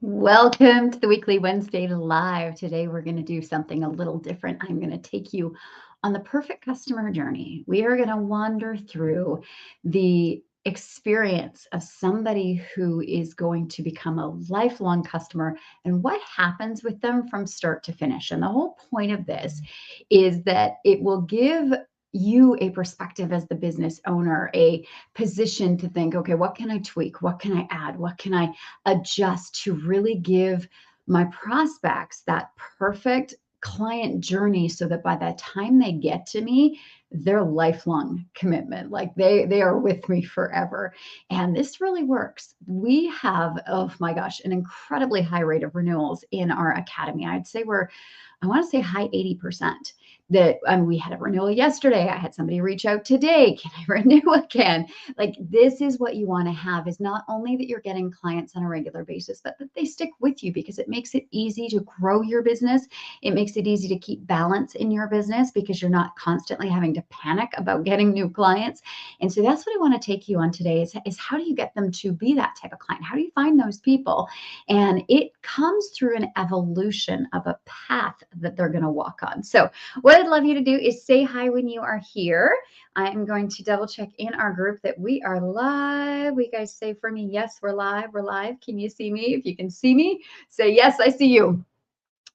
Welcome to the weekly Wednesday Live. Today, we're going to do something a little different. I'm going to take you on the perfect customer journey. We are going to wander through the experience of somebody who is going to become a lifelong customer and what happens with them from start to finish. And the whole point of this is that it will give you a perspective as the business owner, a position to think, okay, what can I tweak? What can I add? What can I adjust to really give my prospects that perfect client journey so that by the time they get to me, they're lifelong commitment, like they are with me forever. And this really works. We have, oh my gosh, an incredibly high rate of renewals in our academy. I'd say I want to say high 80%. That we had a renewal yesterday. I had somebody reach out today. Can I renew again? Like, this is what you want to have, is not only that you're getting clients on a regular basis, but that they stick with you, because it makes it easy to grow your business. It makes it easy to keep balance in your business because you're not constantly having to panic about getting new clients. And so that's what I want to take you on today is how do you get them to be that type of client? How do you find those people? And it comes through an evolution of a path that they're going to walk on. So what I'd love you to do is say hi when you are here. I am going to double check in our group that we are live. We guys say for me, yes, we're live. We're live. Can you see me? If you can see me, say yes, I see you.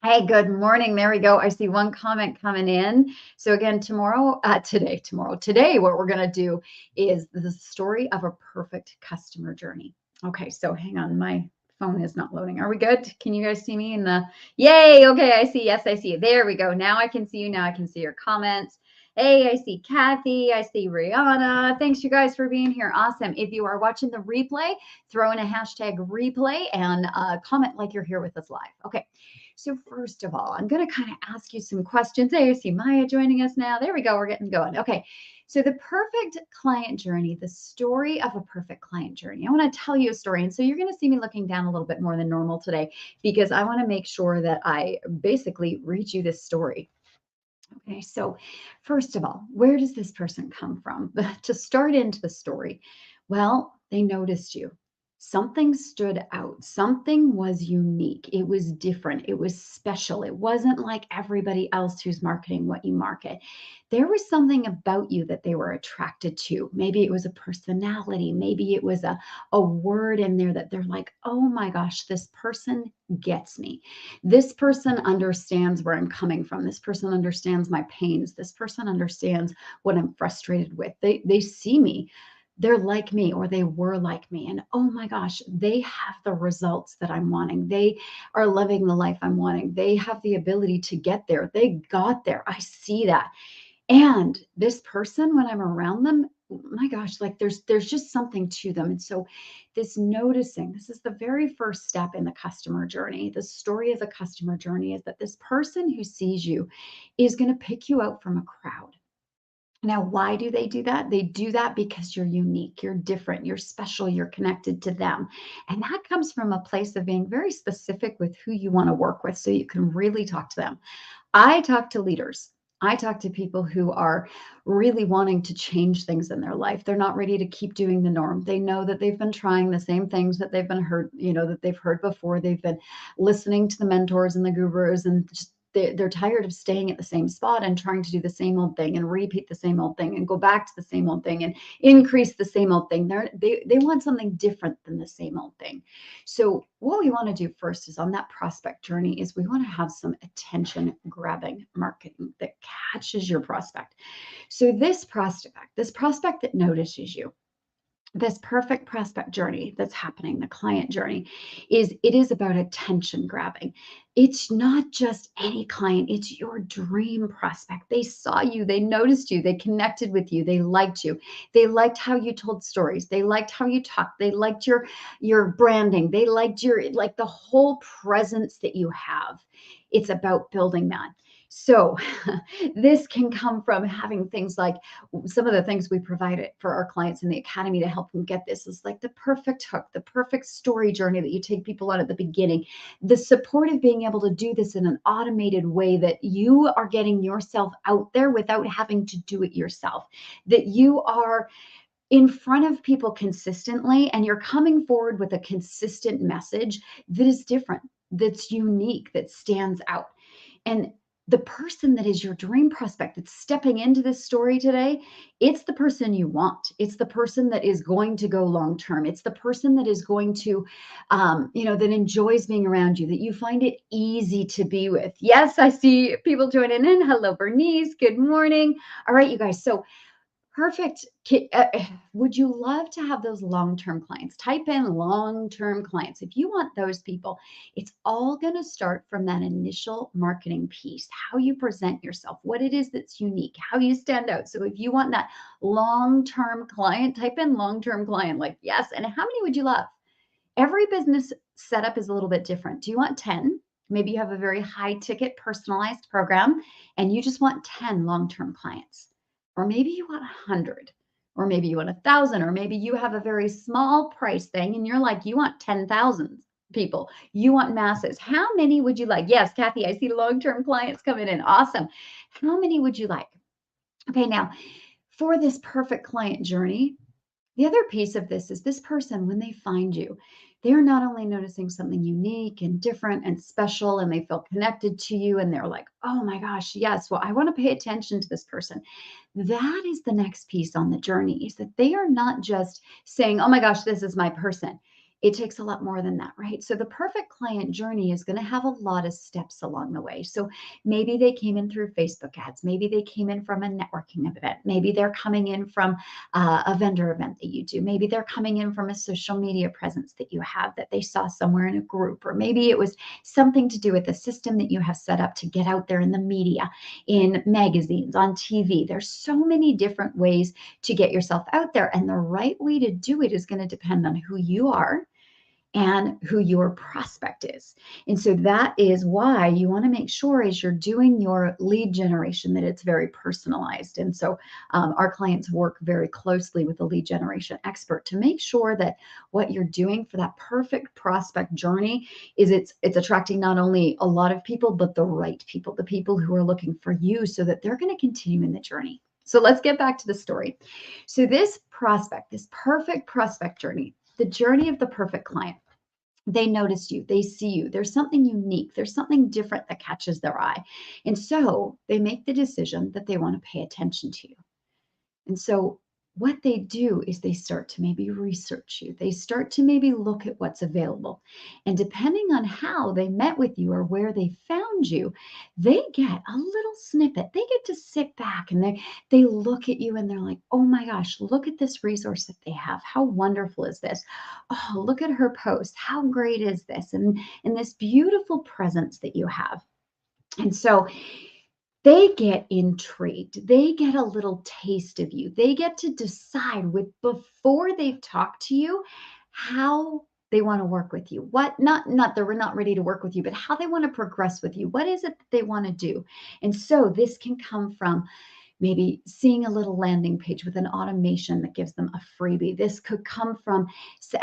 Hey, good morning. There we go. I see one comment coming in. So again, today, what we're going to do is the story of a perfect customer journey. Okay, so hang on. My phone is not loading. Are we good? Can you guys see me in the, yay. Okay, I see. Yes, I see you. There we go. Now I can see you. Now I can see your comments. Hey, I see Kathy. I see Rihanna. Thanks, you guys, for being here. Awesome. If you are watching the replay, throw in a hashtag replay and comment like you're here with us live. Okay. So first of all, I'm going to kind of ask you some questions. Hey, I see Maya joining us now. There we go. We're getting going. Okay. So the perfect client journey, the story of a perfect client journey. I want to tell you a story. And so you're going to see me looking down a little bit more than normal today, because I want to make sure that I basically read you this story. Okay. So first of all, where does this person come from? To start into the story, well, they noticed you. Something stood out. Something was unique. It was different. It was special. It wasn't like everybody else who's marketing what you market. There was something about you that they were attracted to. Maybe it was a personality. Maybe it was a word in there that they're like, oh my gosh, this person gets me. This person understands where I'm coming from. This person understands my pains. This person understands what I'm frustrated with. They see me, they're like me, or they were like me. And oh my gosh, they have the results that I'm wanting. They are living the life I'm wanting. They have the ability to get there. They got there. I see that. And this person, when I'm around them, my gosh, like there's just something to them. And so this noticing, this is the very first step in the customer journey. The story of the customer journey is that this person who sees you is going to pick you out from a crowd. Now, why do they do that? They do that because you're unique, you're different, you're special, you're connected to them. And that comes from a place of being very specific with who you want to work with so you can really talk to them. I talk to leaders. I talk to people who are really wanting to change things in their life. They're not ready to keep doing the norm. They know that they've been trying the same things that they've been heard, that they've heard before. They've been listening to the mentors and the gurus, and just they're tired of staying at the same spot and trying to do the same old thing and repeat the same old thing and go back to the same old thing and increase the same old thing. They want something different than the same old thing. So what we want to do first is on that prospect journey is we want to have some attention grabbing marketing that catches your prospect. So this prospect that notices you, this perfect prospect journey that's happening, the client journey, it is about attention grabbing. It's not just any client, it's your dream prospect. They saw you, they noticed you, they connected with you, they liked you. They liked how you told stories. They liked how you talked. They liked your branding. They liked your, like, the whole presence that you have. It's about building that. So this can come from having things like some of the things we provide for our clients in the academy to help them get this is like the perfect hook, the perfect story journey that you take people on at the beginning, the support of being able to do this in an automated way that you are getting yourself out there without having to do it yourself, that you are in front of people consistently, and you're coming forward with a consistent message that is different, that's unique, that stands out. And the person that is your dream prospect that's stepping into this story today, it's the person you want. It's the person that is going to go long term. It's the person that is going to, that enjoys being around you, that you find it easy to be with. Yes, I see people joining in. Hello, Bernice. Good morning. All right, you guys. So perfect. Would you love to have those long-term clients? Type in long-term clients. If you want those people, it's all going to start from that initial marketing piece, how you present yourself, what it is that's unique, how you stand out. So if you want that long-term client, type in long-term client, like yes. And how many would you love? Every business setup is a little bit different. Do you want 10? Maybe you have a very high ticket personalized program and you just want 10 long-term clients. Or maybe you want 100, or maybe you want 1,000, or maybe you have a very small price thing and you're like, you want 10,000 people. You want masses. How many would you like? Yes, Kathy, I see long-term clients coming in. Awesome. How many would you like? Okay, now for this perfect client journey, the other piece of this is this person, when they find you, they're not only noticing something unique and different and special, and they feel connected to you, and they're like, oh my gosh, yes, well, I want to pay attention to this person. That is the next piece on the journey, is that they are not just saying, oh my gosh, this is my person. It takes a lot more than that, right? So the perfect client journey is going to have a lot of steps along the way. So maybe they came in through Facebook ads. Maybe they came in from a networking event. Maybe they're coming in from a vendor event that you do. Maybe they're coming in from a social media presence that you have that they saw somewhere in a group, or maybe it was something to do with the system that you have set up to get out there in the media, in magazines, on TV. There's so many different ways to get yourself out there. And the right way to do it is going to depend on who you are and who your prospect is. And so that is why you want to make sure as you're doing your lead generation that it's very personalized. And so our clients work very closely with a lead generation expert to make sure that what you're doing for that perfect prospect journey is it's attracting not only a lot of people, but the right people, the people who are looking for you, so that they're going to continue in the journey. So let's get back to the story. So this prospect, this perfect prospect journey, the journey of the perfect client, they notice you, they see you, there's something unique, there's something different that catches their eye. And so they make the decision that they want to pay attention to you. And so what they do is they start to maybe research you. They start to maybe look at what's available. And depending on how they met with you or where they found you, they get a little snippet. They get to sit back and they look at you and they're like, oh my gosh, look at this resource that they have. How wonderful is this? Oh, look at her post. How great is this? And this beautiful presence that you have. And so they get intrigued. They get a little taste of you. They get to decide with before they've talked to you how they want to work with you. What not that we're not ready to work with you, but how they want to progress with you. What is it that they want to do? And so this can come from maybe seeing a little landing page with an automation that gives them a freebie. This could come from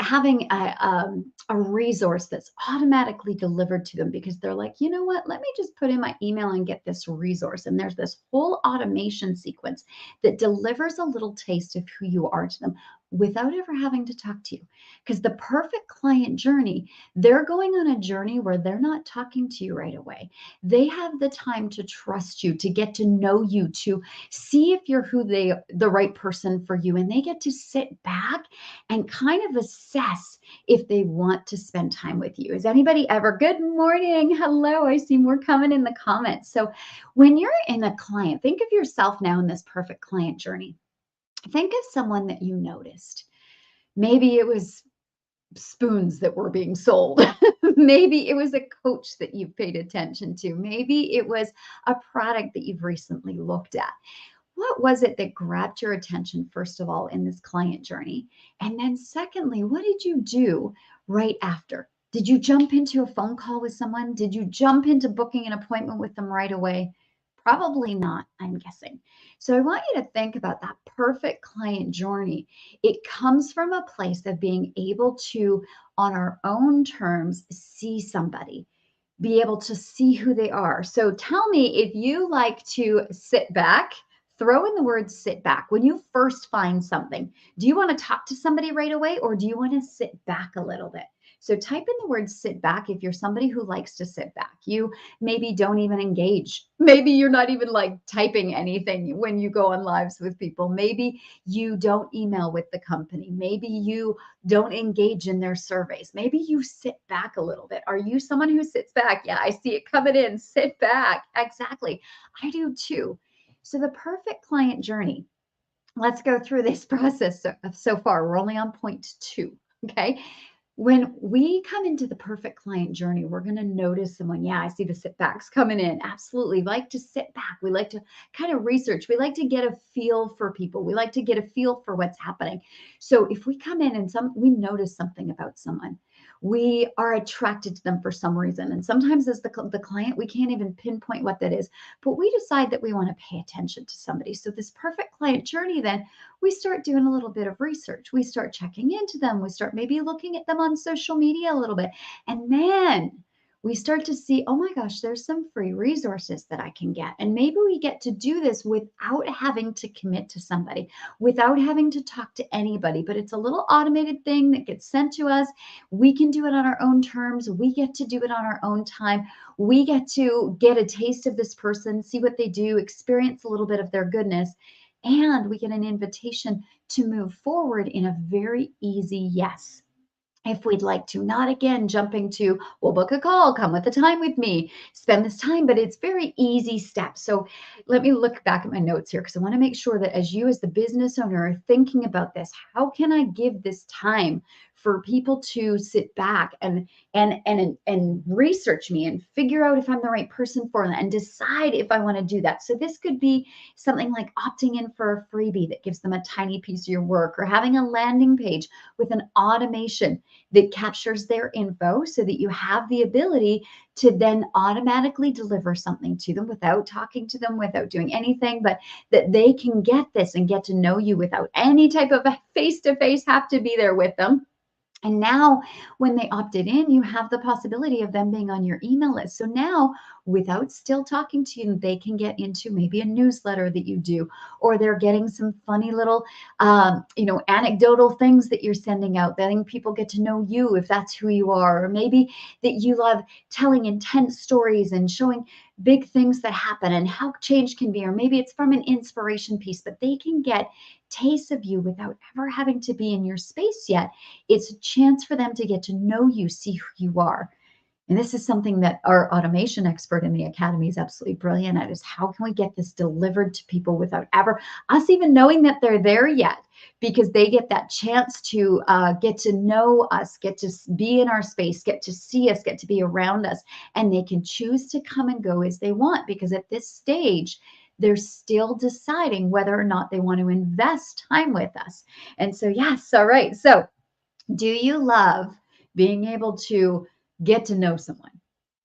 having a resource that's automatically delivered to them because they're like, you know what, let me just put in my email and get this resource. And there's this whole automation sequence that delivers a little taste of who you are to them without ever having to talk to you. Because the perfect client journey, they're going on a journey where they're not talking to you right away. They have the time to trust you, to get to know you, to see if you're the right person for you. And they get to sit back and kind of assess if they want to spend time with you. Is anybody ever? Good morning. Hello. I see more coming in the comments. So when you're in a client, think of yourself now in this perfect client journey. Think of someone that you noticed. Maybe it was spoons that were being sold. Maybe it was a coach that you've paid attention to. Maybe it was a product that you've recently looked at. What was it that grabbed your attention, first of all, in this client journey? And then, secondly, what did you do right after? Did you jump into a phone call with someone? Did you jump into booking an appointment with them right away? Probably not, I'm guessing. So I want you to think about that perfect client journey. It comes from a place of being able to, on our own terms, see somebody, be able to see who they are. So tell me if you like to sit back, throw in the word sit back. When you first find something, do you want to talk to somebody right away or do you want to sit back a little bit? So type in the word sit back if you're somebody who likes to sit back. You maybe don't even engage. Maybe you're not even like typing anything when you go on lives with people. Maybe you don't email with the company. Maybe you don't engage in their surveys. Maybe you sit back a little bit. Are you someone who sits back? Yeah, I see it coming in. Sit back. Exactly. I do too. So the perfect client journey, let's go through this process so far. We're only on point 2. Okay. When we come into the perfect client journey, we're going to notice someone. Yeah, I see the sit backs coming in. Absolutely. We like to sit back. We like to kind of research. We like to get a feel for people. We like to get a feel for what's happening. So if we come in and we notice something about someone, we are attracted to them for some reason. And sometimes as the client, we can't even pinpoint what that is, but we decide that we want to pay attention to somebody. So this perfect client journey, then we start doing a little bit of research. We start checking into them. We start maybe looking at them on social media a little bit. And then we start to see, oh my gosh, there's some free resources that I can get. And maybe we get to do this without having to commit to somebody, without having to talk to anybody. But it's a little automated thing that gets sent to us. We can do it on our own terms. We get to do it on our own time. We get to get a taste of this person, see what they do, experience a little bit of their goodness, and we get an invitation to move forward in a very easy yes. If we'd like to, not again jumping to, we'll book a call, come with a time with me, spend this time, but it's very easy steps. So let me look back at my notes here because I want to make sure that as you, as the business owner, are thinking about this, how can I give this time for people to sit back and research me and figure out if I'm the right person for them and decide if I want to do that. So this could be something like opting in for a freebie that gives them a tiny piece of your work, or having a landing page with an automation that captures their info so that you have the ability to then automatically deliver something to them without talking to them, without doing anything, but that they can get this and get to know you without any type of face-to-face have to be there with them. And now, when they opted in, you have the possibility of them being on your email list. So now, without still talking to you, they can get into maybe a newsletter that you do, or they're getting some funny little, anecdotal things that you're sending out. Letting people get to know you if that's who you are, or maybe that you love telling intense stories and showing big things that happen and how change can be, or maybe it's from an inspiration piece, but they can get taste of you without ever having to be in your space yet. It's a chance for them to get to know you, see who you are. And this is something that our automation expert in the academy is absolutely brilliant at, is how can we get this delivered to people without ever us even knowing that they're there yet, because they get that chance to get to know us, get to be in our space, get to see us, get to be around us, and they can choose to come and go as they want, because at this stage, they're still deciding whether or not they want to invest time with us. And so, yes, all right. So do you love being able to get to know someone?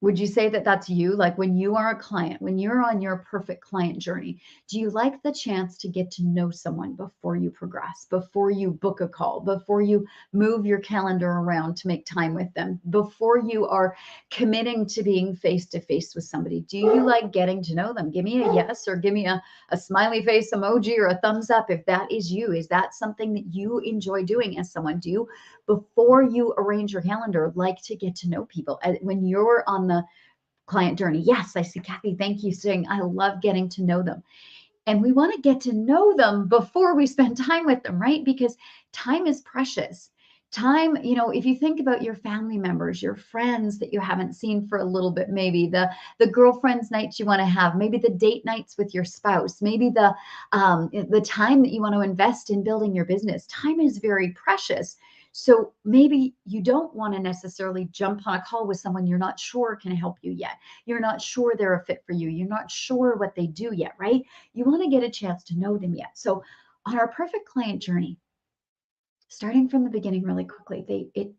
Would you say that that's you? Like when you are a client, when you're on your perfect client journey, do you like the chance to get to know someone before you progress, before you book a call, before you move your calendar around to make time with them, before you are committing to being face to face with somebody? Do you like getting to know them? Give me a yes, or give me a smiley face emoji or a thumbs up if that is you. Is that something that you enjoy doing as someone? Do you, before you arrange your calendar, like to get to know people when you're on the client journey? Yes, I see Kathy. Thank you, saying I love getting to know them. And we want to get to know them before we spend time with them, right? Because time is precious. Time, if you think about your family members, your friends that you haven't seen for a little bit, maybe the girlfriends nights you want to have, maybe the date nights with your spouse, maybe the time that you want to invest in building your business. Time is very precious. So maybe you don't want to necessarily jump on a call with someone you're not sure can help you yet. You're not sure they're a fit for you. You're not sure what they do yet, right? You want to get a chance to know them yet. So on our perfect client journey, starting from the beginning really quickly,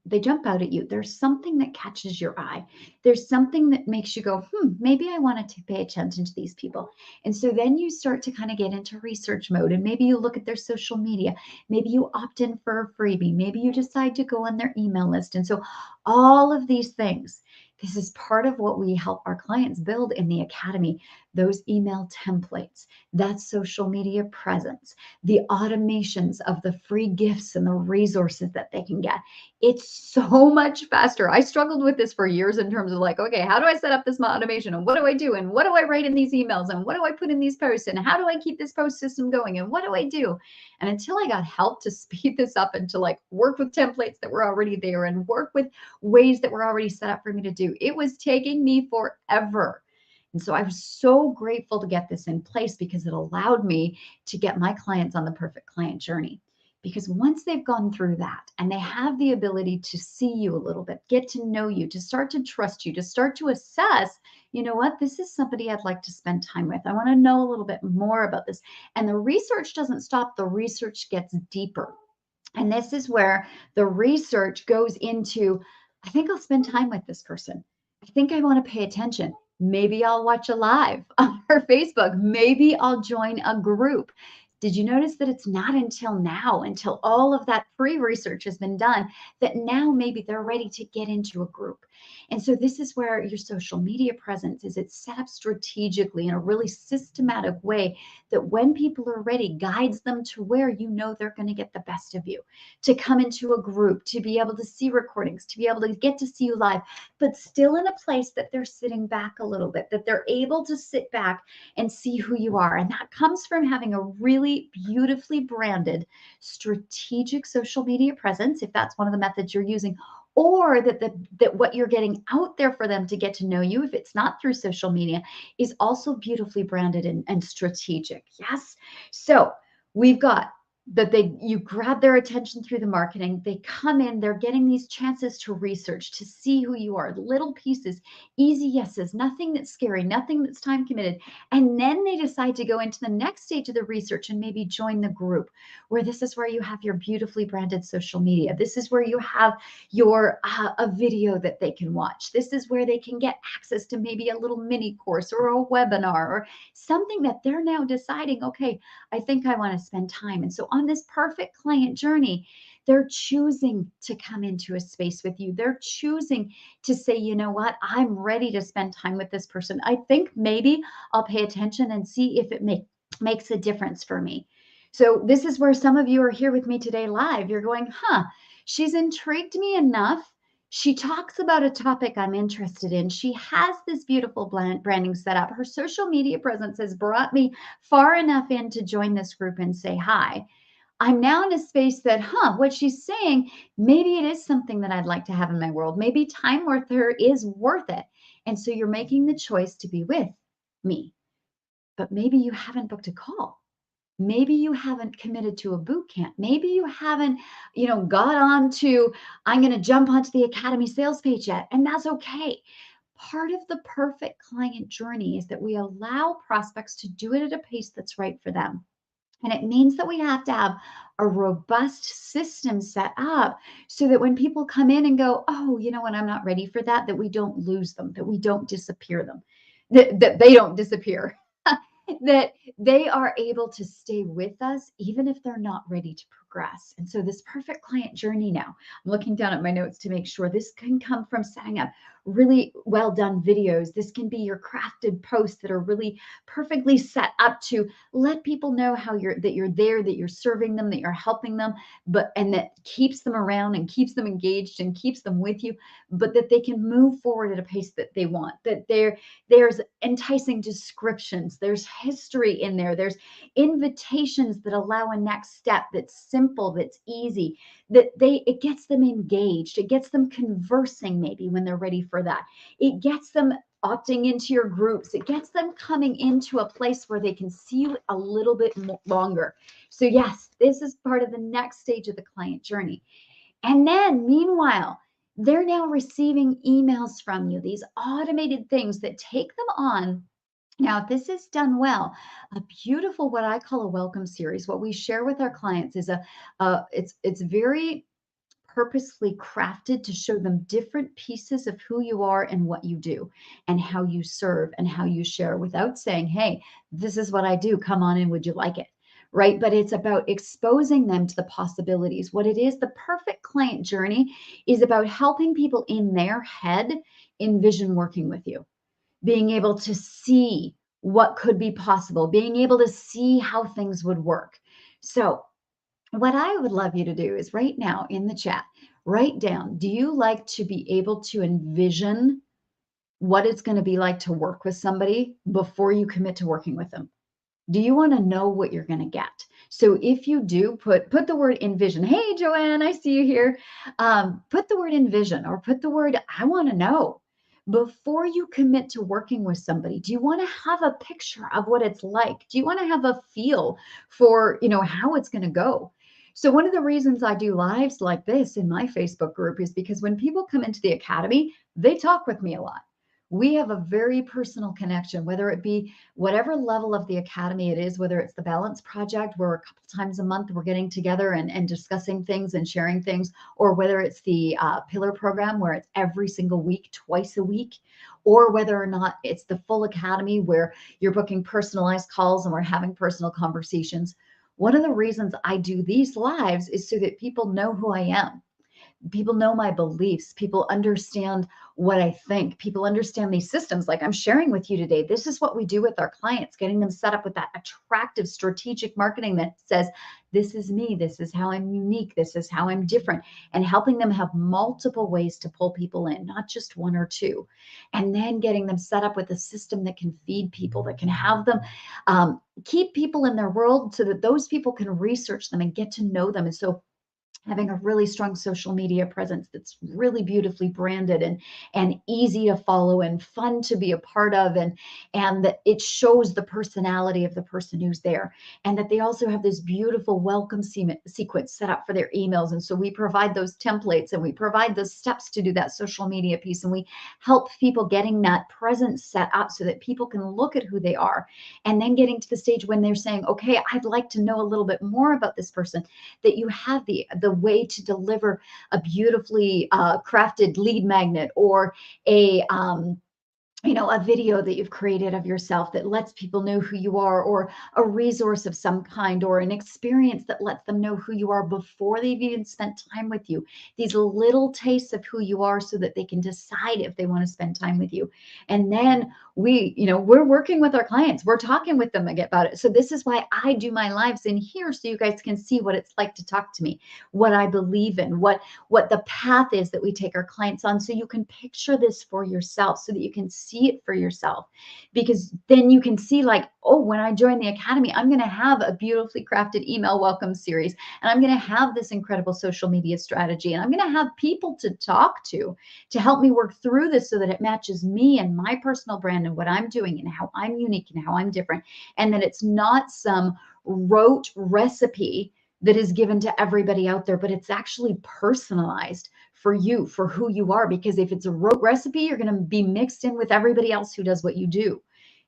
they jump out at you. There's something that catches your eye. There's something that makes you go, maybe I wanted to pay attention to these people. And so then you start to kind of get into research mode, and maybe you look at their social media. Maybe you opt in for a freebie. Maybe you decide to go on their email list. And so all of these things, this is part of what we help our clients build in the academy. those email templates, that social media presence, the automations of the free gifts and the resources that they can get. It's so much faster. I struggled with this for years in terms of like, okay, how do I set up this automation and what do I do? And what do I write in these emails? And what do I put in these posts? And how do I keep this post system going? And what do I do? And until I got help to speed this up and to like work with templates that were already there and work with ways that were already set up for me to do, it was taking me forever. And so I was so grateful to get this in place because it allowed me to get my clients on the perfect client journey. Because once they've gone through that and they have the ability to see you a little bit, get to know you, to start to trust you, to start to assess, you know what, this is somebody I'd like to spend time with. I want to know a little bit more about this. And the research doesn't stop, the research gets deeper. And this is where the research goes into, I think I'll spend time with this person. I think I want to pay attention. Maybe I'll watch a live on her Facebook. Maybe I'll join a group. Did you notice that it's not until now, until all of that pre-research has been done, that now maybe they're ready to get into a group? And so this is where your social media presence is. It's set up strategically in a really systematic way that when people are ready, guides them to where you know they're going to get the best of you, to come into a group, to be able to see recordings, to be able to get to see you live, but still in a place that they're sitting back a little bit, that they're able to sit back and see who you are. And that comes from having a really beautifully branded strategic social media presence, if that's one of the methods you're using, or that what you're getting out there for them to get to know you, if it's not through social media, is also beautifully branded and strategic. Yes. So we've got that you grab their attention through the marketing. They come in, they're getting these chances to research, to see who you are, little pieces, easy yeses, nothing that's scary, nothing that's time committed. And then they decide to go into the next stage of the research and maybe join the group, where this is where you have your beautifully branded social media. This is where you have your a video that they can watch. This is where they can get access to maybe a little mini course or a webinar or something that they're now deciding, okay, I think I want to spend time. And so on this perfect client journey, they're choosing to come into a space with you. They're choosing to say, you know what, I'm ready to spend time with this person. I think maybe I'll pay attention and see if it makes a difference for me. So this is where some of you are here with me today live. You're going, she's intrigued me enough. She talks about a topic I'm interested in. She has this beautiful branding set up. Her social media presence has brought me far enough in to join this group and say hi. I'm now in a space that, what she's saying, maybe it is something that I'd like to have in my world. Maybe time with her is worth it. And so you're making the choice to be with me. But maybe you haven't booked a call. Maybe you haven't committed to a boot camp. Maybe you haven't, got on to, I'm going to jump onto the Academy sales page yet. And that's okay. Part of the perfect client journey is that we allow prospects to do it at a pace that's right for them. And it means that we have to have a robust system set up so that when people come in and go, oh, you know what, I'm not ready for that, that we don't lose them, that we don't disappear them, that they don't disappear. That they are able to stay with us even if they're not ready to progress. And so this perfect client journey now, I'm looking down at my notes to make sure this can come from setting up really well done videos. This can be your crafted posts that are really perfectly set up to let people know that you're there, that you're serving them, that you're helping them, and that keeps them around and keeps them engaged and keeps them with you, but that they can move forward at a pace that they want, that there's enticing descriptions, there's history in there, there's invitations that allow a next step that's simple, that's easy, it gets them engaged, it gets them conversing maybe when they're ready for that, it gets them opting into your groups, it gets them coming into a place where they can see you a little bit longer. So yes, this is part of the next stage of the client journey. And then meanwhile, they're now receiving emails from you, these automated things that take them on. Now, if this is done well, a beautiful, what I call a welcome series, what we share with our clients is it's very purposely crafted to show them different pieces of who you are and what you do and how you serve and how you share without saying, hey, this is what I do. Come on in. Would you like it? Right? But it's about exposing them to the possibilities. What it is, the perfect client journey is about helping people in their head envision working with you, being able to see what could be possible, being able to see how things would work. So, what I would love you to do is right now in the chat, write down, do you like to be able to envision what it's going to be like to work with somebody before you commit to working with them? Do you want to know what you're going to get? So if you do, put the word envision. Hey, Joanne, I see you here. Put the word envision, or put the word I want to know. Before you commit to working with somebody, do you want to have a picture of what it's like? Do you want to have a feel for, how it's going to go? So one of the reasons I do lives like this in my Facebook group is because when people come into the academy, they talk with me a lot. We have a very personal connection, whether it be whatever level of the academy it is, whether it's the Balance Project, where a couple times a month we're getting together and discussing things and sharing things, or whether it's the Pillar program, where it's every single week, twice a week, or whether or not it's the full academy where you're booking personalized calls and we're having personal conversations. One of the reasons I do these lives is so that people know who I am. People know my beliefs. People understand what I think. People understand these systems like I'm sharing with you today. This is what we do with our clients, getting them set up with that attractive strategic marketing that says, this is me, this is how I'm unique, this is how I'm different, and helping them have multiple ways to pull people in, not just one or two. And then getting them set up with a system that can feed people, that can have them keep people in their world so that those people can research them and get to know them. And so having a really strong social media presence that's really beautifully branded and easy to follow and fun to be a part of, and that it shows the personality of the person who's there, and that they also have this beautiful welcome sequence set up for their emails. And so we provide those templates and we provide the steps to do that social media piece, and we help people getting that presence set up so that people can look at who they are, and then getting to the stage when they're saying, okay, I'd like to know a little bit more about this person, that you have the way to deliver a beautifully crafted lead magnet, or a video that you've created of yourself that lets people know who you are, or a resource of some kind, or an experience that lets them know who you are before they've even spent time with you. These little tastes of who you are so that they can decide if they want to spend time with you. And then we're working with our clients. We're talking with them about it. So this is why I do my lives in here, so you guys can see what it's like to talk to me, what I believe in, what the path is that we take our clients on, so you can picture this for yourself, so that you can see it for yourself. Because then you can see, like, oh, when I join the academy, I'm going to have a beautifully crafted email welcome series, and I'm going to have this incredible social media strategy, and I'm going to have people to talk to help me work through this so that it matches me and my personal brand and what I'm doing and how I'm unique and how I'm different, and that it's not some rote recipe that is given to everybody out there, but it's actually personalized for you, for who you are. Because if it's a rote recipe, you're going to be mixed in with everybody else who does what you do.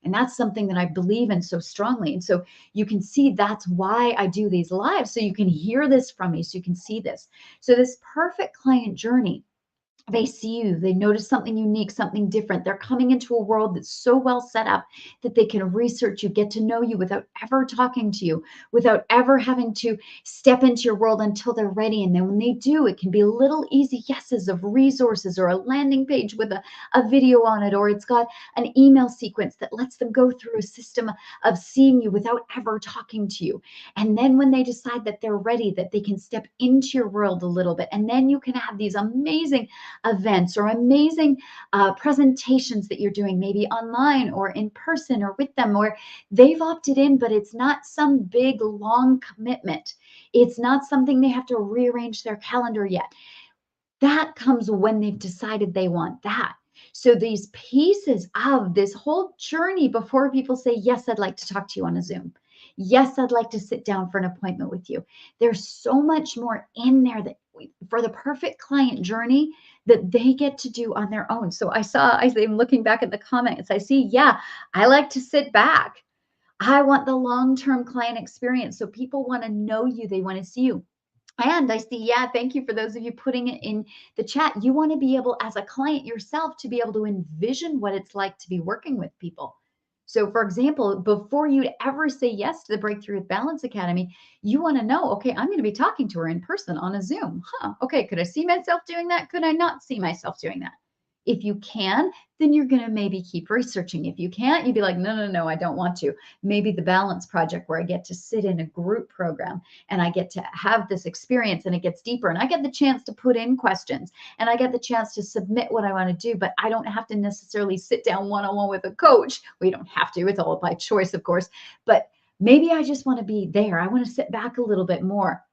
And that's something that I believe in so strongly. And so you can see that's why I do these lives. So you can hear this from me, so you can see this. So this perfect client journey, they see you, they notice something unique, something different. They're coming into a world that's so well set up that they can research you, get to know you without ever talking to you, without ever having to step into your world until they're ready. And then when they do, it can be little easy yeses of resources, or a landing page with a video on it, or it's got an email sequence that lets them go through a system of seeing you without ever talking to you. And then when they decide that they're ready, that they can step into your world a little bit, and then you can have these amazing events or amazing presentations that you're doing, maybe online or in person or with them, or they've opted in, but it's not some big long commitment. It's not something they have to rearrange their calendar yet. That comes when they've decided they want that. So these pieces of this whole journey before people say, yes, I'd like to talk to you on a Zoom. Yes, I'd like to sit down for an appointment with you. There's so much more in there that for the perfect client journey that they get to do on their own. So I'm looking back at the comments. I see, yeah, I like to sit back. I want the long-term client experience. So people want to know you. They want to see you. And I see, yeah, thank you for those of you putting it in the chat. You want to be able, as a client yourself, to be able to envision what it's like to be working with people. So, for example, before you'd ever say yes to the Breakthrough with Balance Academy, you want to know, okay, I'm going to be talking to her in person on a Zoom. Okay, could I see myself doing that? Could I not see myself doing that? If you can, then you're going to maybe keep researching. If you can't, you'd be like, no, no, no, I don't want to. Maybe the Balance Project, where I get to sit in a group program and I get to have this experience and it gets deeper and I get the chance to put in questions and I get the chance to submit what I want to do, but I don't have to necessarily sit down one-on-one with a coach. We don't have to, it's all by choice, of course, but maybe I just want to be there. I want to sit back a little bit more.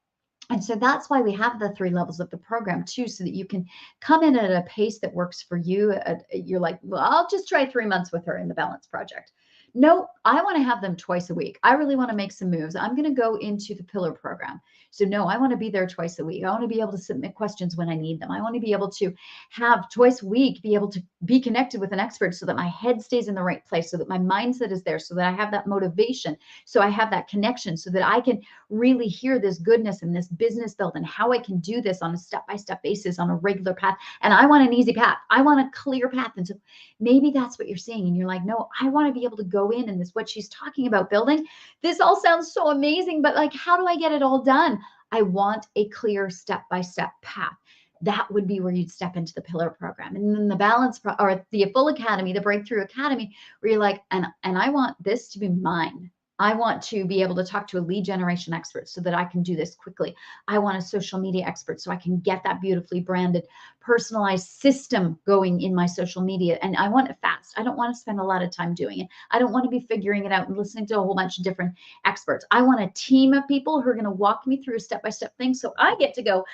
And so that's why we have the 3 levels of the program too, so that you can come in at a pace that works for you. You're like, well, I'll just try 3 months with her in the Balance Project. No, I want to have them twice a week. I really want to make some moves. I'm going to go into the Pillar program. So no, I want to be there twice a week. I want to be able to submit questions when I need them. I want to be able to have twice a week, be able to be connected with an expert so that my head stays in the right place, so that my mindset is there, so that I have that motivation, so I have that connection, so that I can really hear this goodness and this business build and how I can do this on a step-by-step basis on a regular path. And I want an easy path. I want a clear path. And so maybe that's what you're seeing. And you're like, no, I want to be able to go in and this, what she's talking about building. This all sounds so amazing, but like, how do I get it all done? I want a clear step-by-step path. That would be where you'd step into the Pillar program. And then the or the Full Academy, the Breakthrough Academy, where you're like, and I want this to be mine. I want to be able to talk to a lead generation expert so that I can do this quickly. I want a social media expert so I can get that beautifully branded, personalized system going in my social media. And I want it fast. I don't want to spend a lot of time doing it. I don't want to be figuring it out and listening to a whole bunch of different experts. I want a team of people who are going to walk me through a step-by-step thing so I get to go,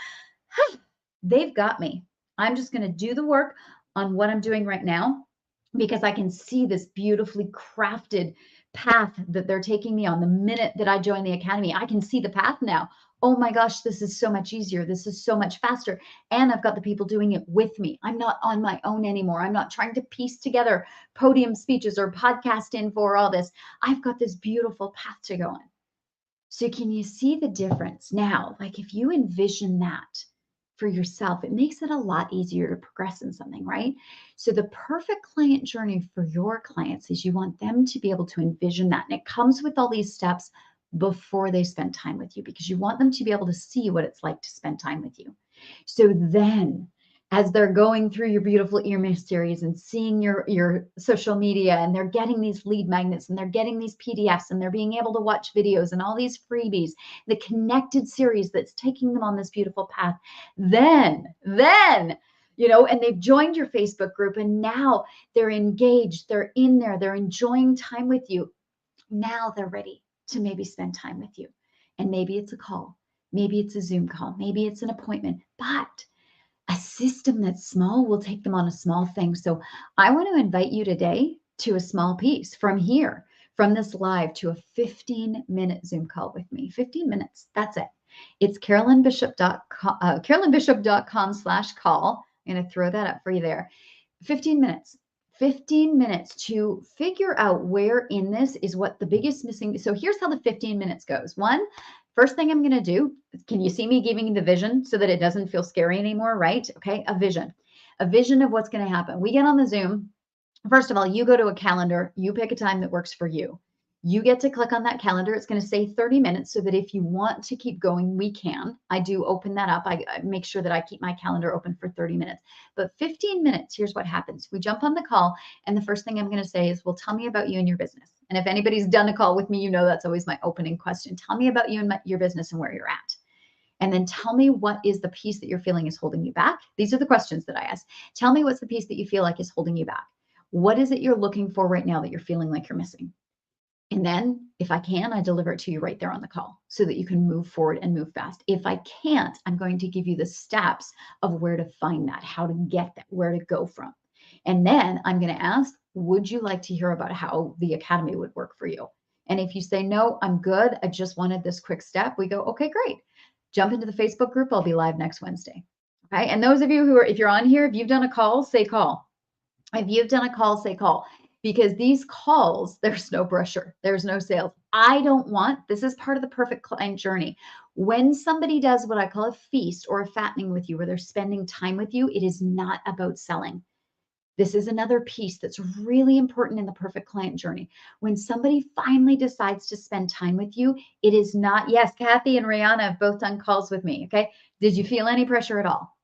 huh, they've got me. I'm just going to do the work on what I'm doing right now because I can see this beautifully crafted path that they're taking me on. The minute that I join the academy, I can see the path now. Oh my gosh, this is so much easier. This is so much faster. And I've got the people doing it with me. I'm not on my own anymore. I'm not trying to piece together podium speeches or podcast info or all this. I've got this beautiful path to go on. So can you see the difference now? Like if you envision that for yourself, it makes it a lot easier to progress in something, right? So the perfect client journey for your clients is you want them to be able to envision that. And it comes with all these steps before they spend time with you, because you want them to be able to see what it's like to spend time with you. So then as they're going through your beautiful Earmist series and seeing your social media, and they're getting these lead magnets and they're getting these PDFs and they're being able to watch videos and all these freebies, the connected series that's taking them on this beautiful path, then, and they've joined your Facebook group and now they're engaged, they're in there, they're enjoying time with you. Now they're ready to maybe spend time with you. And maybe it's a call, maybe it's a Zoom call, maybe it's an appointment, but a system that's small will take them on a small thing. So I want to invite you today to a small piece from here, from this live, to a 15-minute Zoom call with me. 15 minutes. That's it. It's carolinbishop.com/call. I'm going to throw that up for you there. 15 minutes. 15 minutes to figure out where in this is what the biggest missing. So here's how the 15 minutes goes. First thing I'm going to do, can you see me giving the vision so that it doesn't feel scary anymore, right? Okay, a vision of what's going to happen. We get on the Zoom. First of all, you go to a calendar, you pick a time that works for you. You get to click on that calendar. It's going to say 30 minutes so that if you want to keep going, we can. I do open that up. I make sure that I keep my calendar open for 30 minutes. But 15 minutes, here's what happens. We jump on the call, and the first thing I'm going to say is, well, tell me about you and your business. And if anybody's done a call with me, that's always my opening question. Tell me about you and your business and where you're at. And then tell me what is the piece that you're feeling is holding you back. These are the questions that I ask. Tell me what's the piece that you feel like is holding you back. What is it you're looking for right now that you're feeling like you're missing? And then if I can, I deliver it to you right there on the call so that you can move forward and move fast. If I can't, I'm going to give you the steps of where to find that, how to get that, where to go from. And then I'm going to ask, would you like to hear about how the academy would work for you? And if you say, no, I'm good, I just wanted this quick step, we go, okay, great. Jump into the Facebook group. I'll be live next Wednesday. Okay. And those of you who are, if you're on here, if you've done a call, say call. If you've done a call, say call. Because these calls, there's no pressure. There's no sales. This is part of the perfect client journey. When somebody does what I call a feast or a fattening with you, where they're spending time with you, it is not about selling. This is another piece that's really important in the perfect client journey. When somebody finally decides to spend time with you, it is not, yes, Kathy and Rihanna have both done calls with me. Okay. Did you feel any pressure at all?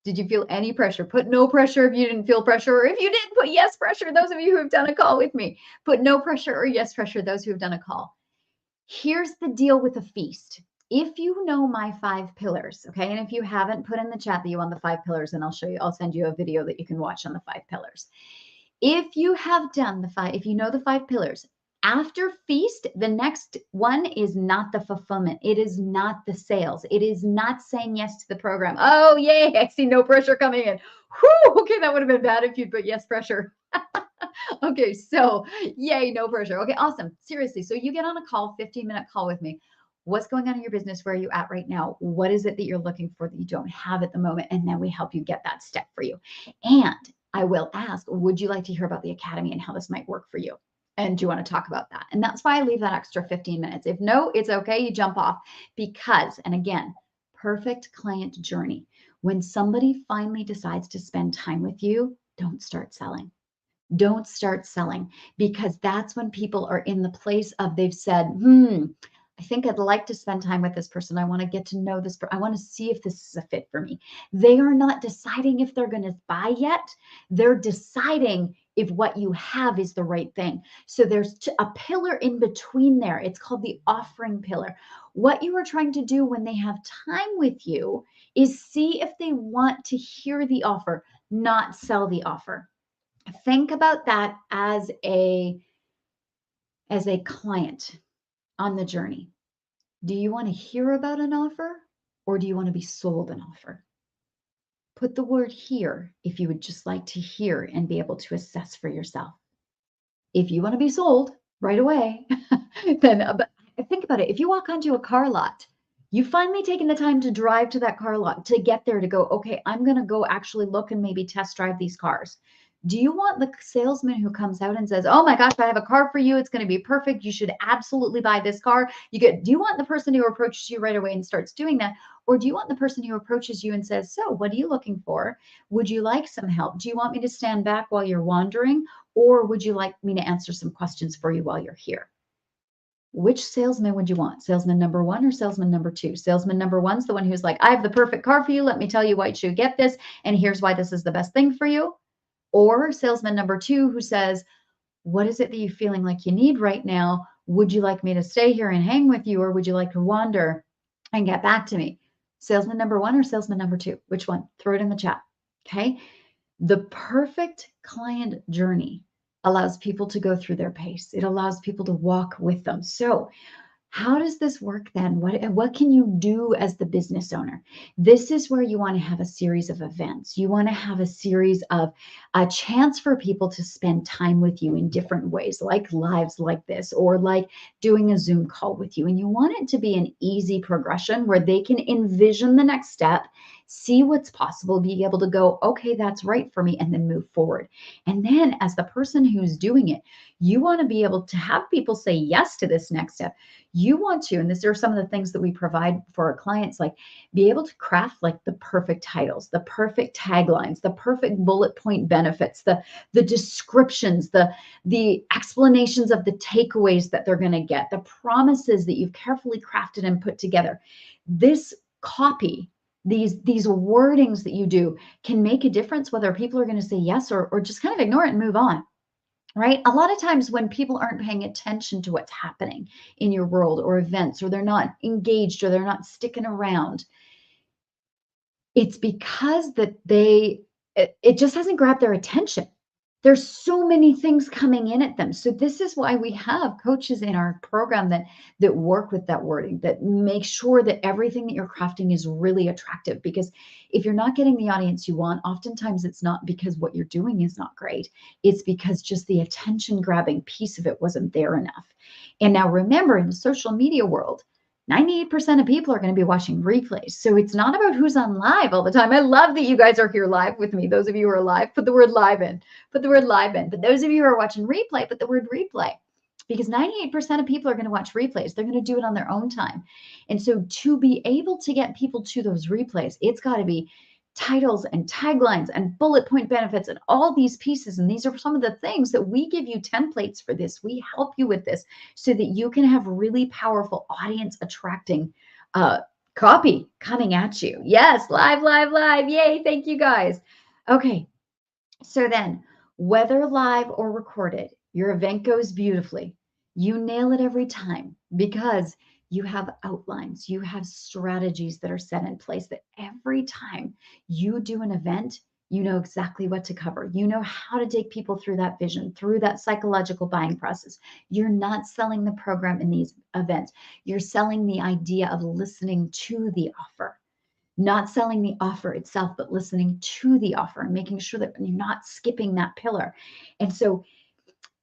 Did you feel any pressure? Put no pressure if you didn't feel pressure, or if you did, put yes pressure. Those of you who have done a call with me, put no pressure or yes pressure. Those who have done a call. Here's the deal with a feast. If you know my 5 pillars, okay, and if you haven't, put in the chat that you want the 5 pillars, and I'll show you, I'll send you a video that you can watch on the 5 pillars. If you have done the 5, if you know the 5 pillars, after feast, the next one is not the fulfillment. It is not the sales. It is not saying yes to the program. Oh, yay, I see no pressure coming in. Whew, okay, that would have been bad if you'd put yes pressure. Okay, so yay, no pressure. Okay, awesome. Seriously, so you get on a call, 15-minute call with me. What's going on in your business? Where are you at right now? What is it that you're looking for that you don't have at the moment? And then we help you get that step for you. And I will ask, would you like to hear about the academy and how this might work for you? And do you want to talk about that? And that's why I leave that extra 15 minutes. If no, it's okay. You jump off because, and again, perfect client journey. When somebody finally decides to spend time with you, don't start selling. Don't start selling, because that's when people are in the place of they've said, I think I'd like to spend time with this person. I want to get to know this. I want to see if this is a fit for me. They are not deciding if they're going to buy yet. They're deciding if what you have is the right thing. So there's a pillar in between there. It's called the offering pillar. What you are trying to do when they have time with you is see if they want to hear the offer, not sell the offer. Think about that as a client on the journey. Do you want to hear about an offer, or do you want to be sold an offer? Put the word "hear" if you would just like to hear and be able to assess for yourself. If you want to be sold right away, then but think about it. If you walk onto a car lot, you've finally taken the time to drive to that car lot to get there to go, okay, I'm going to go actually look and maybe test drive these cars. Do you want the salesman who comes out and says, oh my gosh, I have a car for you. It's going to be perfect. You should absolutely buy this car. Do you want the person who approaches you right away and starts doing that? Or do you want the person who approaches you and says, so what are you looking for? Would you like some help? Do you want me to stand back while you're wandering? Or would you like me to answer some questions for you while you're here? Which salesman would you want? Salesman number 1 or salesman number 2? Salesman number 1's the one who's like, I have the perfect car for you. Let me tell you why you should get this. And here's why this is the best thing for you. Or salesman number 2 who says, what is it that you're feeling like you need right now? Would you like me to stay here and hang with you, or would you like to wander and get back to me? Salesman number 1 or salesman number 2? Which one? Throw it in the chat. Okay. The perfect client journey allows people to go through their pace. It allows people to walk with them. So how does this work then? What can you do as the business owner? This is where you want to have a series of events. You want to have a series of a chance for people to spend time with you in different ways, like lives like this, or like doing a Zoom call with you. And you want it to be an easy progression where they can envision the next step, see what's possible, be able to go, okay, that's right for me, and then move forward. And then as the person who's doing it, you want to be able to have people say yes to this next step. You want to, and these are some of the things that we provide for our clients, like be able to craft like the perfect titles, the perfect taglines, the perfect bullet point benefits, the descriptions, the explanations of the takeaways that they're going to get, the promises that you've carefully crafted and put together. This copy, these wordings that you do can make a difference whether people are going to say yes or just kind of ignore it and move on. Right? A lot of times when people aren't paying attention to what's happening in your world or events, or they're not engaged, or they're not sticking around, it's because that it just hasn't grabbed their attention. There's so many things coming in at them. So this is why we have coaches in our program that work with that wording, that make sure that everything that you're crafting is really attractive. Because if you're not getting the audience you want, oftentimes it's not because what you're doing is not great. It's because just the attention grabbing piece of it wasn't there enough. And now remember, in the social media world, 98% of people are going to be watching replays. So it's not about who's on live all the time. I love that you guys are here live with me. Those of you who are live, put the word live in. Put the word live in. But those of you who are watching replay, put the word replay. Because 98% of people are going to watch replays. They're going to do it on their own time. And so to be able to get people to those replays, it's got to be titles and taglines and bullet point benefits and all these pieces. And these are some of the things that we give you templates for this. We help you with this so that you can have really powerful audience attracting Copy coming at you. Yes, live, live, live. Yay. Thank you guys. Okay. So then, whether live or recorded, your event goes beautifully. You nail it every time because you have outlines, you have strategies that are set in place that every time you do an event, you know exactly what to cover. You know how to take people through that vision, through that psychological buying process. You're not selling the program in these events. You're selling the idea of listening to the offer, not selling the offer itself, but listening to the offer and making sure that you're not skipping that pillar. And so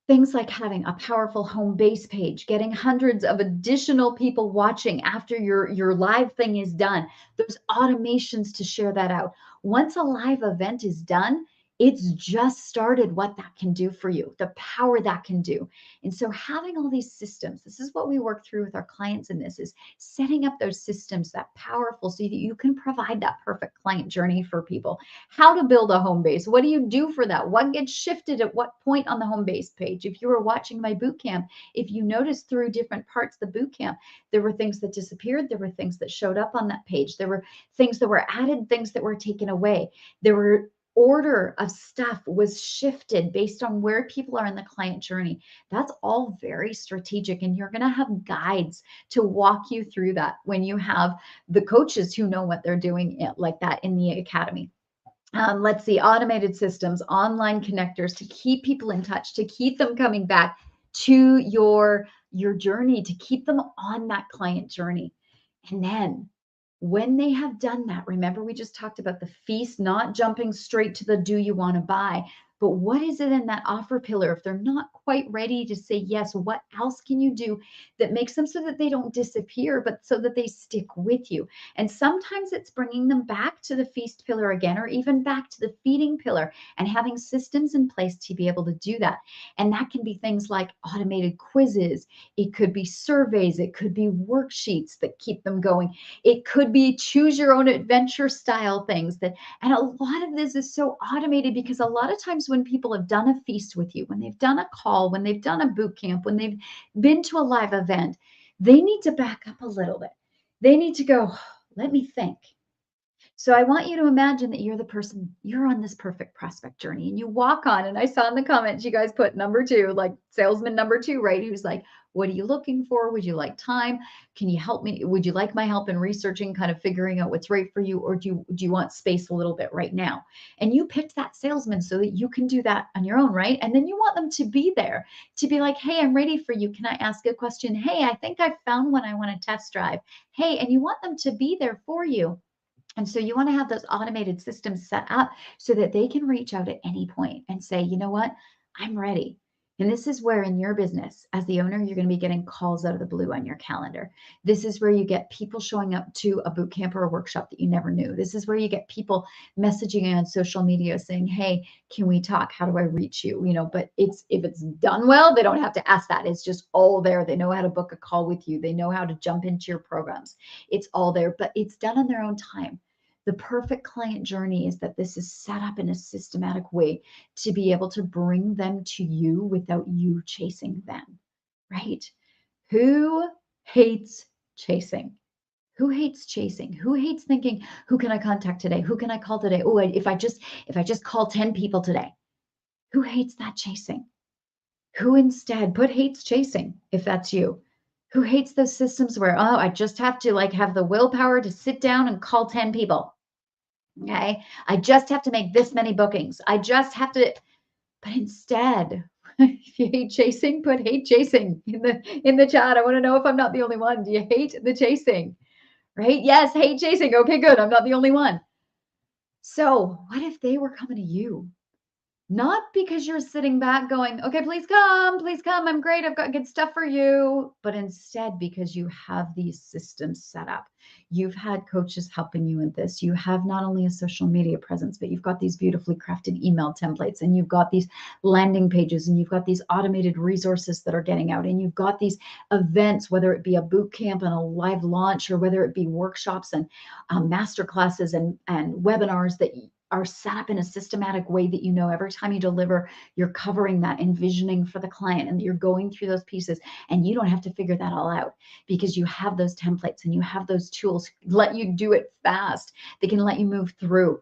things like having a powerful home base page, getting hundreds of additional people watching after your live thing is done, those automations to share that out. Once a live event is done, it's just started what that can do for you, the power that can do. And so having all these systems, this is what we work through with our clients in this, is setting up those systems that powerful so that you can provide that perfect client journey for people. How to build a home base. What do you do for that? What gets shifted at what point on the home base page? If you were watching my boot camp, if you noticed through different parts of the boot camp, there were things that disappeared. There were things that showed up on that page. There were things that were added, things that were taken away. There were order of stuff was shifted based on where people are in the client journey. That's all very strategic. And you're going to have guides to walk you through that when you have the coaches who know what they're doing like that in the academy. Let's see, automated systems, online connectors to keep people in touch, to keep them coming back to your journey, to keep them on that client journey. And then when they have done that, remember we just talked about the feast, not jumping straight to the do you want to buy, but what is it in that offer pillar? If they're not quite ready to say yes, what else can you do that makes them so that they don't disappear, but so that they stick with you? And sometimes it's bringing them back to the feast pillar again, or even back to the feeding pillar and having systems in place to be able to do that. And that can be things like automated quizzes. It could be surveys. It could be worksheets that keep them going. It could be choose your own adventure style things that, and a lot of this is so automated because a lot of times when people have done a feast with you, when they've done a call, when they've done a boot camp, when they've been to a live event, they need to back up a little bit. They need to go, let me think. So I want you to imagine that you're the person, you're on this perfect prospect journey and you walk on. And I saw in the comments, you guys put number two, like salesman number two, right? Who's like, what are you looking for? Would you like time? Can you help me? Would you like my help in researching, kind of figuring out what's right for you? Or do you want space a little bit right now? And you picked that salesman so that you can do that on your own, right? And then you want them to be there, to be like, hey, I'm ready for you. Can I ask a question? Hey, I think I found one I want to test drive. Hey, and you want them to be there for you. And so you want to have those automated systems set up so that they can reach out at any point and say, you know what, I'm ready. And this is where in your business, as the owner, you're going to be getting calls out of the blue on your calendar. This is where you get people showing up to a boot camp or a workshop that you never knew. This is where you get people messaging on social media saying, hey, can we talk? How do I reach you? You know, but it's, if it's done well, they don't have to ask that. It's just all there. They know how to book a call with you. They know how to jump into your programs. It's all there, but it's done on their own time. The perfect client journey is that this is set up in a systematic way to be able to bring them to you without you chasing them, right? Who hates chasing? Who hates chasing? Who hates thinking, who can I contact today? Who can I call today? Oh, if I just call 10 people today. Who hates that chasing? Who instead hates chasing if that's you? Who hates those systems where, oh, I just have to like have the willpower to sit down and call 10 people. Okay. I just have to make this many bookings. I just have to, but instead, if you hate chasing, put hate chasing in the chat. I want to know if I'm not the only one. Do you hate the chasing? Right? Yes, hate chasing. Okay, good. I'm not the only one. So what if they were coming to you? Not because you're sitting back going, okay, please come. I'm great. I've got good stuff for you. But instead, because you have these systems set up, you've had coaches helping you in this. You have not only a social media presence, but you've got these beautifully crafted email templates, and you've got these landing pages, and you've got these automated resources that are getting out, and you've got these events, whether it be a boot camp and a live launch, or whether it be workshops and master classes and webinars that are set up in a systematic way that you know every time you deliver, you're covering that envisioning for the client and you're going through those pieces, and you don't have to figure that all out because you have those templates and you have those tools let you do it fast. They can let you move through,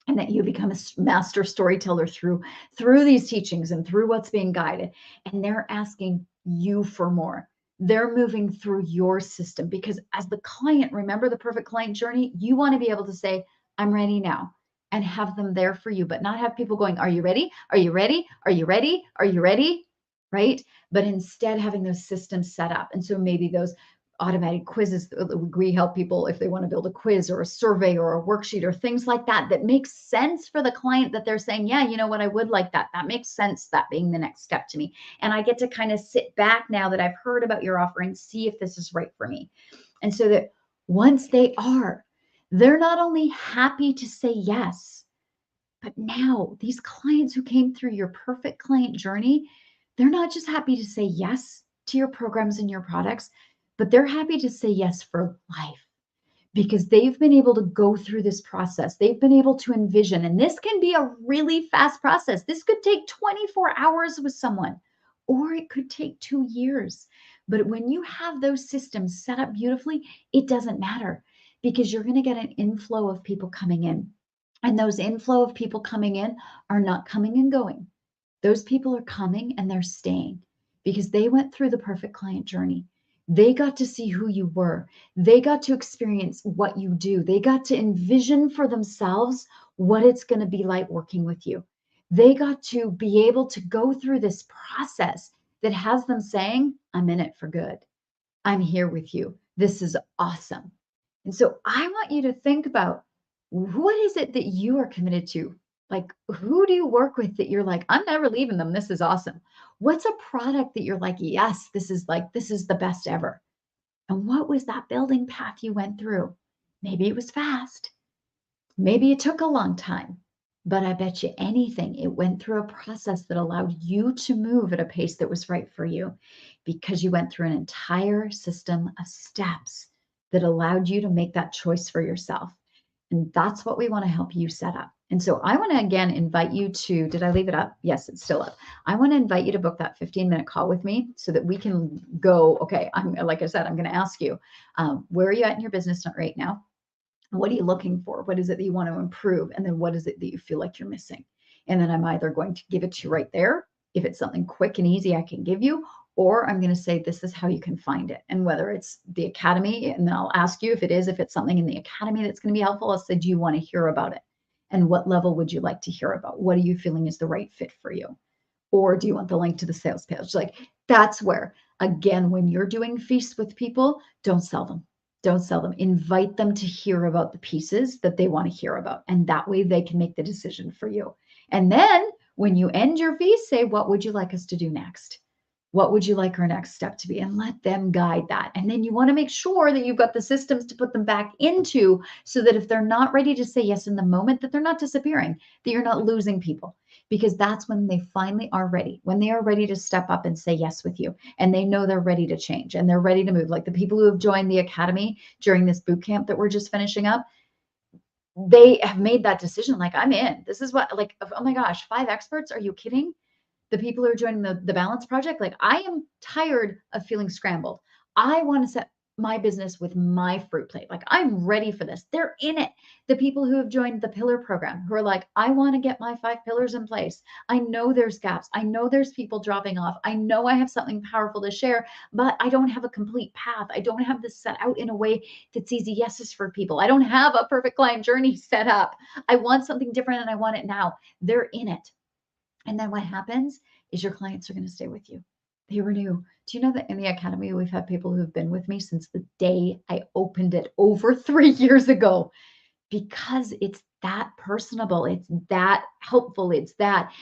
and that you become a master storyteller through these teachings and through what's being guided. And they're asking you for more. They're moving through your system because as the client, remember the perfect client journey, you want to be able to say, I'm ready now, and have them there for you, but not have people going, are you ready? Are you ready? Are you ready? Are you ready? Right? But instead having those systems set up. And so maybe those automatic quizzes, we help people if they want to build a quiz or a survey or a worksheet or things like that that makes sense for the client, that they're saying, yeah, you know what, I would like that. That makes sense, that being the next step to me. And I get to kind of sit back now that I've heard about your offering, see if this is right for me. And so that once they are, they're not only happy to say yes, but now these clients who came through your perfect client journey, they're not just happy to say yes to your programs and your products, but they're happy to say yes for life because they've been able to go through this process. They've been able to envision, and this can be a really fast process. This could take 24 hours with someone, or it could take 2 years. But when you have those systems set up beautifully, it doesn't matter because you're going to get an inflow of people coming in. And those inflow of people coming in are not coming and going. Those people are coming and they're staying because they went through the perfect client journey. They got to see who you were. They got to experience what you do. They got to envision for themselves what it's going to be like working with you. They got to be able to go through this process that has them saying, I'm in it for good. I'm here with you. This is awesome. And so I want you to think about, what is it that you are committed to? Like, who do you work with that you're like, I'm never leaving them. This is awesome. What's a product that you're like, yes, this is the best ever? And what was that building path you went through? Maybe it was fast. Maybe it took a long time, but I bet you anything it went through a process that allowed you to move at a pace that was right for you because you went through an entire system of steps that allowed you to make that choice for yourself. And that's what we want to help you set up. And so I want to again invite you to, did I leave it up? Yes, it's still up. I want to invite you to book that 15-minute call with me so that we can go, okay, like I said, I'm going to ask you, where are you at in your business right now? What are you looking for? What is it that you want to improve? And then what is it that you feel like you're missing? And then I'm either going to give it to you right there, if it's something quick and easy I can give you, or I'm going to say, this is how you can find it. And whether it's the academy, and then I'll ask you if it's something in the academy that's going to be helpful, I'll say, do you want to hear about it? And what level would you like to hear about? What are you feeling is the right fit for you? Or do you want the link to the sales page? Like, that's where, again, when you're doing feasts with people, don't sell them. Don't sell them. Invite them to hear about the pieces that they want to hear about. And that way they can make the decision for you. And then when you end your feast, say, what would you like us to do next? What would you like our next step to be? And let them guide that. And then you want to make sure that you've got the systems to put them back into so that if they're not ready to say yes in the moment, that they're not disappearing, that you're not losing people. Because that's when they finally are ready, when they are ready to step up and say yes with you. And they know they're ready to change and they're ready to move. Like the people who have joined the academy during this boot camp that we're just finishing up, they have made that decision. Like, I'm in. This is what, like, oh my gosh, 5 experts. Are you kidding? The people who are joining the Balance Project, like, I am tired of feeling scrambled. I want to set my business with my fruit plate. Like, I'm ready for this. They're in it. The people who have joined the pillar program who are like, I want to get my 5 pillars in place. I know there's gaps. I know there's people dropping off. I know I have something powerful to share, but I don't have a complete path. I don't have this set out in a way that's easy yeses for people. I don't have a perfect client journey set up. I want something different and I want it now. They're in it. And then what happens is your clients are going to stay with you. They renew. Do you know that in the academy, we've had people who have been with me since the day I opened it over 3 years ago, because it's that personable. It's that helpful. It's that.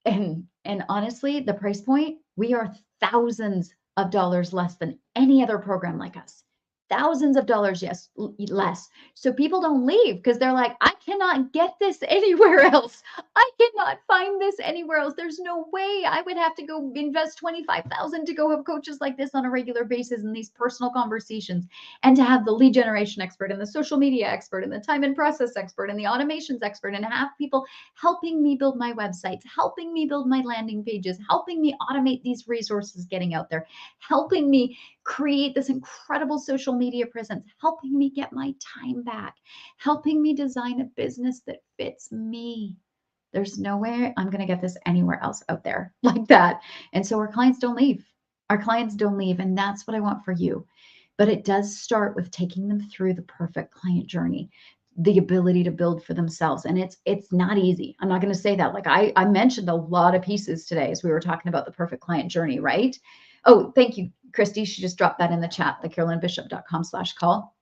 And honestly, the price point, we are thousands of dollars less than any other program like us. thousands of dollars, yes, less. So people don't leave because they're like, I cannot get this anywhere else. I cannot find this anywhere else. There's no way I would have to go invest 25,000 to go have coaches like this on a regular basis in these personal conversations, and to have the lead generation expert and the social media expert and the time and process expert and the automations expert, and have people helping me build my websites, helping me build my landing pages, helping me automate these resources getting out there, helping me create this incredible social media presence, helping me get my time back, helping me design a business that fits me. There's no way I'm going to get this anywhere else out there like that. And so our clients don't leave. Our clients don't leave. And that's what I want for you. But it does start with taking them through the perfect client journey, the ability to build for themselves. And it's not easy. I'm not going to say that. Like I mentioned a lot of pieces today as we were talking about the perfect client journey, right? Oh, thank you, Christy. She just dropped that in the chat, the carolinebishop.com/call.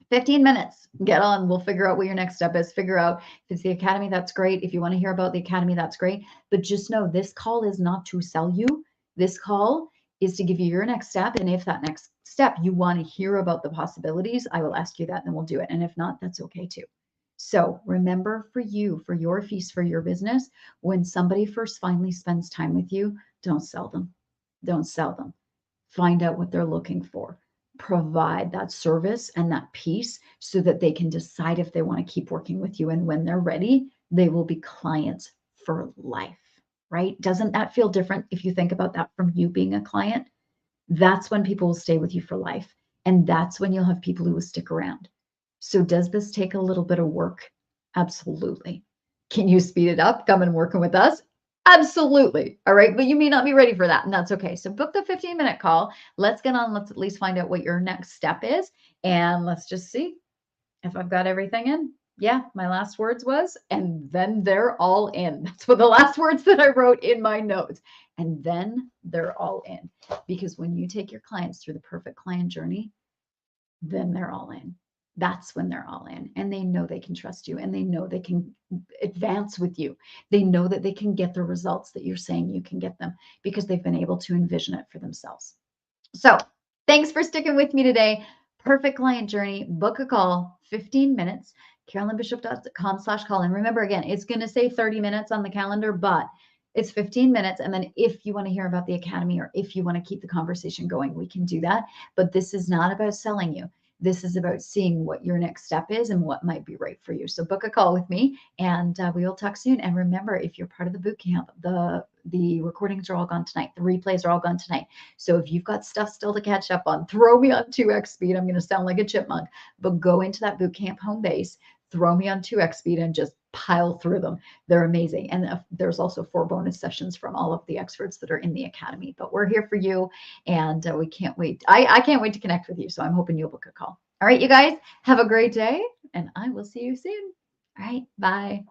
15 minutes, get on. We'll figure out what your next step is. Figure out if it's the academy, that's great. If you want to hear about the academy, that's great. But just know this call is not to sell you. This call is to give you your next step. And if that next step you want to hear about the possibilities, I will ask you that and then we'll do it. And if not, that's okay too. So remember, for you, for your feast, for your business, when somebody first finally spends time with you, don't sell them. Don't sell them. Find out what they're looking for. Provide that service and that piece so that they can decide if they want to keep working with you. And when they're ready, they will be clients for life, right? Doesn't that feel different if you think about that from you being a client? That's when people will stay with you for life. And that's when you'll have people who will stick around. So does this take a little bit of work? Absolutely. Can you speed it up? Come and working with us? Absolutely. All right. But you may not be ready for that, and that's okay. So book the 15-minute call. Let's get on. Let's at least find out what your next step is. And let's just see if I've got everything in. Yeah, my last words was, and then they're all in. That's what the last words that I wrote in my notes. And then they're all in. Because when you take your clients through the perfect client journey, then they're all in. That's when they're all in, and they know they can trust you, and they know they can advance with you. They know that they can get the results that you're saying you can get them because they've been able to envision it for themselves. So thanks for sticking with me today. Perfect client journey. Book a call, 15 minutes, carolinebishop.com/call. And remember, again, it's going to say 30 minutes on the calendar, but it's 15 minutes. And then if you want to hear about the academy, or if you want to keep the conversation going, we can do that. But this is not about selling you. This is about seeing what your next step is and what might be right for you. So book a call with me, and we will talk soon. And remember, if you're part of the boot camp, the recordings are all gone tonight. The replays are all gone tonight. So if you've got stuff still to catch up on, throw me on 2x speed. I'm going to sound like a chipmunk, but go into that boot camp home base, throw me on 2x speed, and just pile through them. They're amazing. And there's also 4 bonus sessions from all of the experts that are in the academy. But we're here for you, and we can't wait. I can't wait to connect with you. So I'm hoping you'll book a call. All right, you guys, have a great day, and I will see you soon. All right, bye.